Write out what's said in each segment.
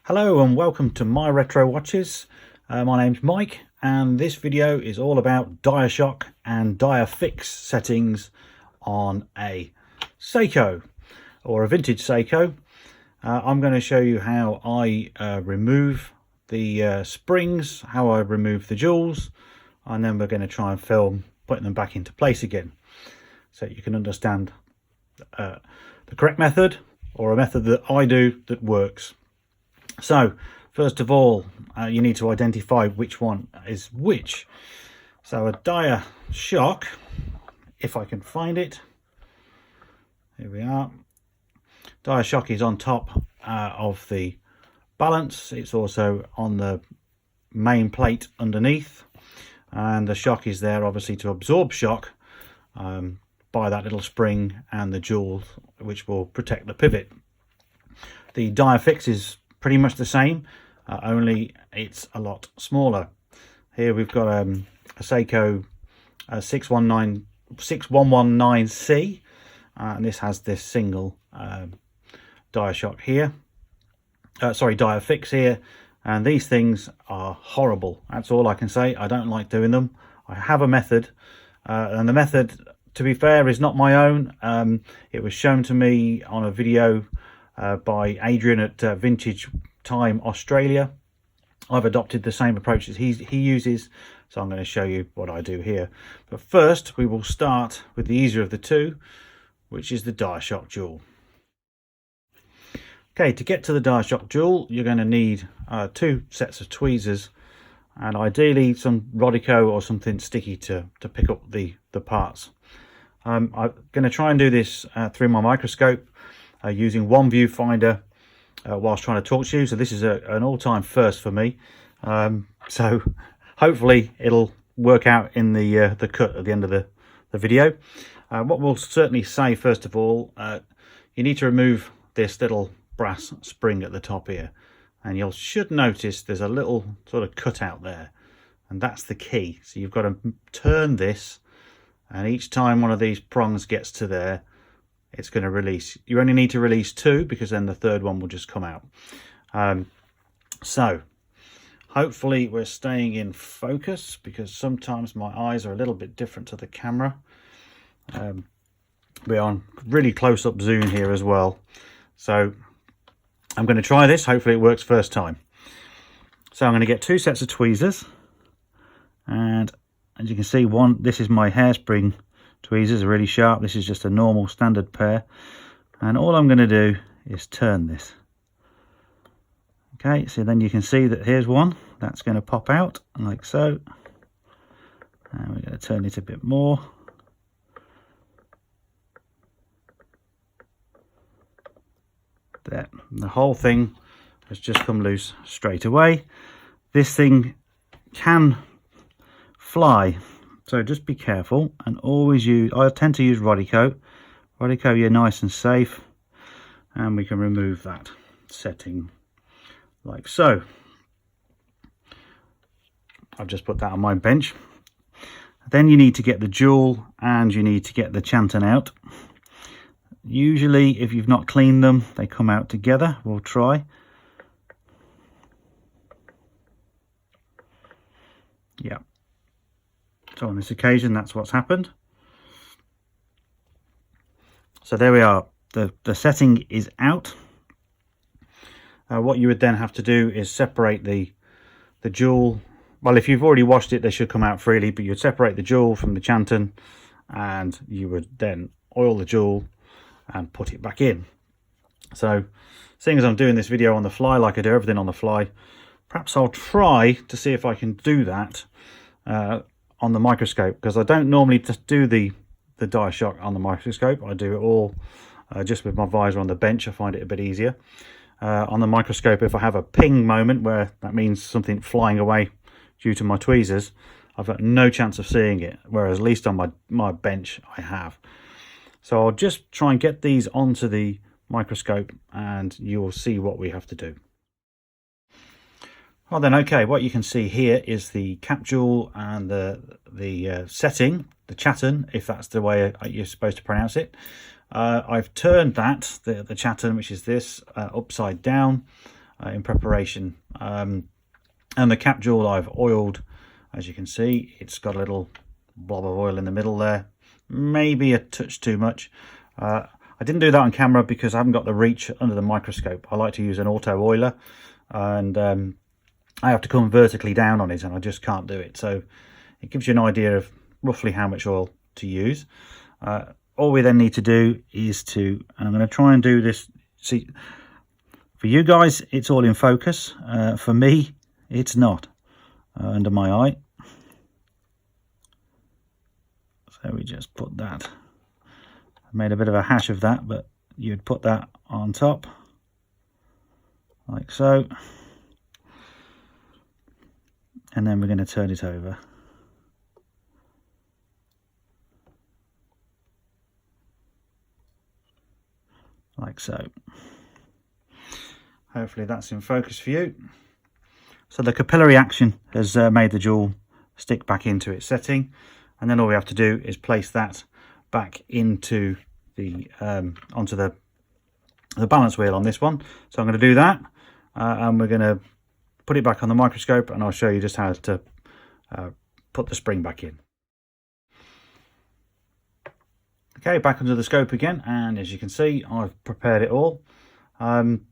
Hello and welcome to My Retro Watches. My name's Mike and this video is all about Diashock and Diafix settings on a Seiko or a vintage Seiko. I'm going to show you how I remove the springs, how I remove the jewels, and then we're going to try and film putting them back into place again so you can understand the correct method, or a method that I do that works. So first of all, you need to identify which one is which. So a Diashock, if I can find it, here we are. Diashock is on top of the balance. It's also on the main plate underneath, and the shock is there obviously to absorb shock by that little spring and the jewels, which will protect the pivot. The Diafix is pretty much the same, only it's a lot smaller. Here we've got a Seiko 6119C, and this has this single Diashock here, Diafix here, and these things are horrible. That's all I can say. I don't like doing them. I have a method, and the method, to be fair, is not my own. It was shown to me on a video by Adrian at Vintage Time Australia. I've adopted the same approach as he uses, so I'm going to show you what I do here. But first we will start with the easier of the two, which is the Diashock jewel. Okay, to get to the Diashock jewel you're going to need two sets of tweezers, and ideally some Rodico or something sticky to pick up the parts. I'm going to try and do this through my microscope using one viewfinder whilst trying to talk to you. So this is an all-time first for me. So hopefully it'll work out in the cut at the end of the video. What we'll certainly say first of all, you need to remove this little brass spring at the top here, and you should notice there's a little sort of cutout there, and that's the key. So you've got to turn this, and each time one of these prongs gets to there, it's going to release. You only need to release two, because then the third one will just come out. So hopefully we're staying in focus, because sometimes my eyes are a little bit different to the camera. We're on really close-up zoom here as well, so I'm going to try this. Hopefully it works first time. So I'm going to get two sets of tweezers, and as you can see, this is my hairspring tweezers, are really sharp. This is just a normal standard pair, and all I'm going to do is turn this. Okay, so then you can see that here's one that's going to pop out like so, and we're going to turn it a bit more. There, the whole thing has just come loose straight away. This thing can fly, so just be careful, and always use, I tend to use Rodico. Rodico, you're nice and safe, and we can remove that setting like so. I've just put that on my bench. Then you need to get the jewel and you need to get the chanton out. Usually if you've not cleaned them, they come out together. We'll try. Yeah. So on this occasion, that's what's happened. So there we are. The setting is out. What you would then have to do is separate the jewel. Well, if you've already washed it, they should come out freely, but you'd separate the jewel from the chanton, and you would then oil the jewel and put it back in. So seeing as I'm doing this video on the fly, like I do everything on the fly, perhaps I'll try to see if I can do that on the microscope, because I don't normally just do the Diashock on the microscope. I do it all just with my visor on the bench. I find it a bit easier. On the microscope, if I have a ping moment, where that means something flying away due to my tweezers, I've got no chance of seeing it, whereas at least on my bench I have. So I'll just try and get these onto the microscope and you'll see what we have to do. Well then, okay, what you can see here is the cap jewel and the setting, the chaton, if that's the way you're supposed to pronounce it. I've turned that, the chaton, which is this, upside down. in preparation. And the cap jewel I've oiled, as you can see. It's got a little blob of oil in the middle there, maybe a touch too much. I didn't do that on camera because I haven't got the reach under the microscope. I like to use an auto oiler, and I have to come vertically down on it, and I just can't do it. So it gives you an idea of roughly how much oil to use. All we then need to do is to, and I'm going to try and do this. See, for you guys, it's all in focus. For me, it's not under my eye. So we just put that. I made a bit of a hash of that, but you'd put that on top like so, and then we're going to turn it over. Like so. Hopefully that's in focus for you. So the capillary action has made the jewel stick back into its setting, and then all we have to do is place that back into the onto the balance wheel on this one. So I'm going to do that, and we're going to put it back on the microscope, and I'll show you just how to put the spring back in. Okay, back onto the scope again, and as you can see, I've prepared it all, and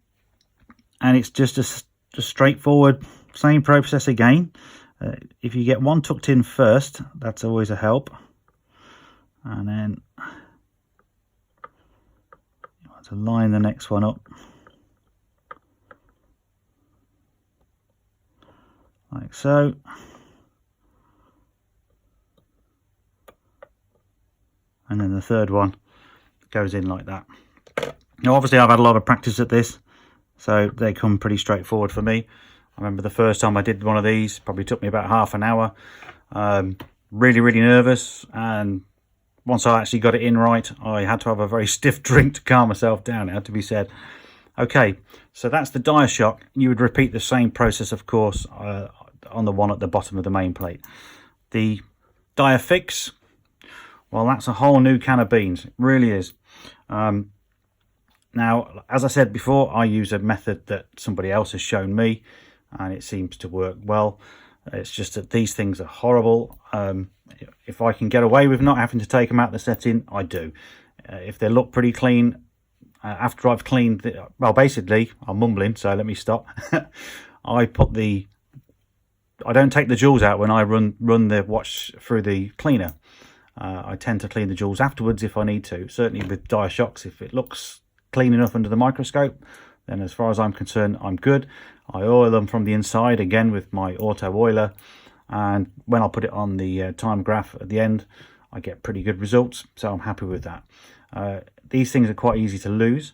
it's just a straightforward same process again. If you get one tucked in first, that's always a help, and then you want to line the next one up like so. And then the third one goes in like that. Now obviously I've had a lot of practice at this, so they come pretty straightforward for me. I remember the first time I did one of these, probably took me about half an hour. Really nervous, and once I actually got it in right, I had to have a very stiff drink to calm myself down, it had to be said. Okay, so that's the Diashock. You would repeat the same process, of course, on the one at the bottom of the main plate. The Diafix, well, that's a whole new can of beans. It really is. Now, as I said before, I use a method that somebody else has shown me, and it seems to work well. It's just that these things are horrible. If I can get away with not having to take them out the setting, I do. If they look pretty clean, after I've cleaned, well, basically, I'm mumbling, so let me stop. I don't take the jewels out when I run the watch through the cleaner. I tend to clean the jewels afterwards if I need to. Certainly with Diashocks, if it looks clean enough under the microscope, then as far as I'm concerned, I'm good. I oil them from the inside again with my auto oiler, and when I put it on the time graph at the end, I get pretty good results, so I'm happy with that. These things are quite easy to lose.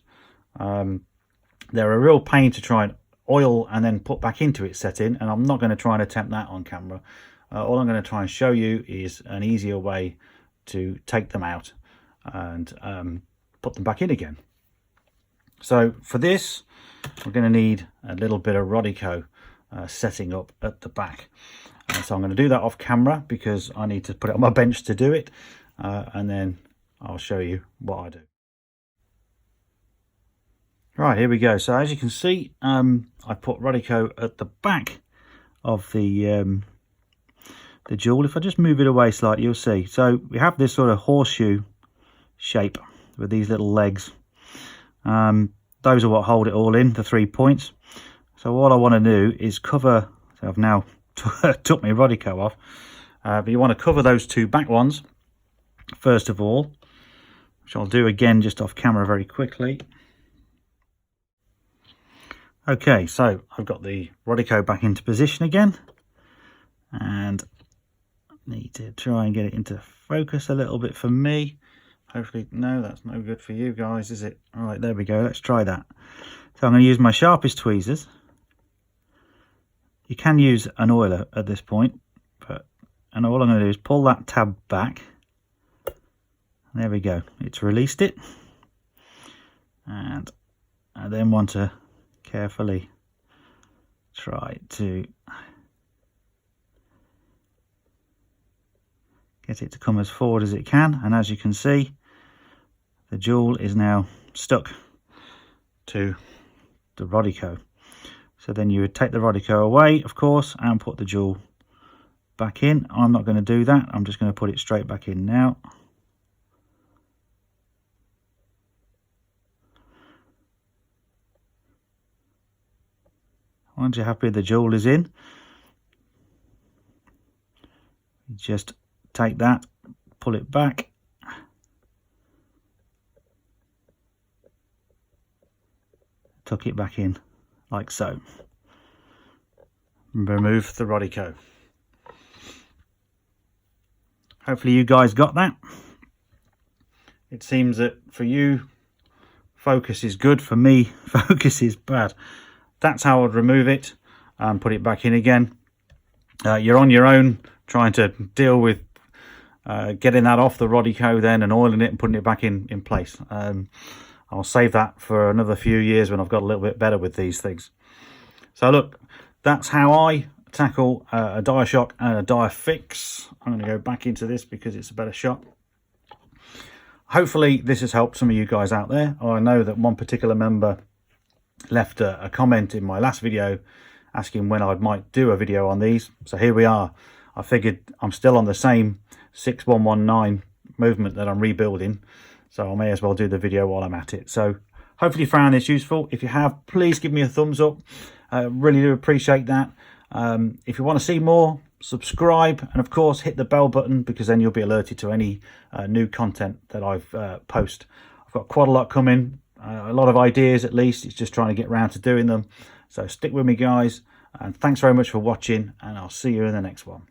They're a real pain to try and oil and then put back into its setting, and I'm not going to try and attempt that on camera. All I'm going to try and show you is an easier way to take them out and put them back in again. So for this, we're going to need a little bit of Rodico setting up at the back. So I'm going to do that off camera because I need to put it on my bench to do it, and then I'll show you what I do. Right, here we go. So as you can see, I put Rodico at the back of the jewel. If I just move it away slightly, you'll see. So we have this sort of horseshoe shape with these little legs. Those are what hold it all in, the 3 points. So all I want to do is cover, so I've now took my Rodico off, but you want to cover those two back ones first of all, which I'll do again just off camera very quickly. Okay, so I've got the Rodico back into position again, and need to try and get it into focus a little bit for me. Hopefully, no, that's no good for you guys, is it? All right, there we go. Let's try that. So I'm going to use my sharpest tweezers. You can use an oiler at this point, and all I'm going to do is pull that tab back. There we go. It's released it, and I then want to carefully try to get it to come as forward as it can, and as you can see, the jewel is now stuck to the Rodico. So then you would take the Rodico away, of course, and put the jewel back in. I'm not going to do that. I'm just going to put it straight back in now. Once you're happy the jewel is in, you just take that, pull it back, tuck it back in like so, and remove the Rodico. Hopefully you guys got that. It seems that for you focus is good, for me focus is bad. That's how I'd remove it and put it back in again. You're on your own trying to deal with getting that off the Rodico then and oiling it and putting it back in place. I'll save that for another few years when I've got a little bit better with these things. So look, that's how I tackle a Diashock and a Diafix. I'm going to go back into this because it's a better shot. Hopefully this has helped some of you guys out there. I know that one particular member left a comment in my last video asking when I might do a video on these. So here we are. I figured I'm still on the same 6119 movement that I'm rebuilding, so I may as well do the video while I'm at it. So hopefully you found this useful. If you have, please give me a thumbs up. I really do appreciate that. If you want to see more, subscribe, and of course hit the bell button, because then you'll be alerted to any new content that I've post. I've got quite a lot coming, a lot of ideas at least. It's just trying to get around to doing them. So stick with me guys, and thanks very much for watching, and I'll see you in the next one.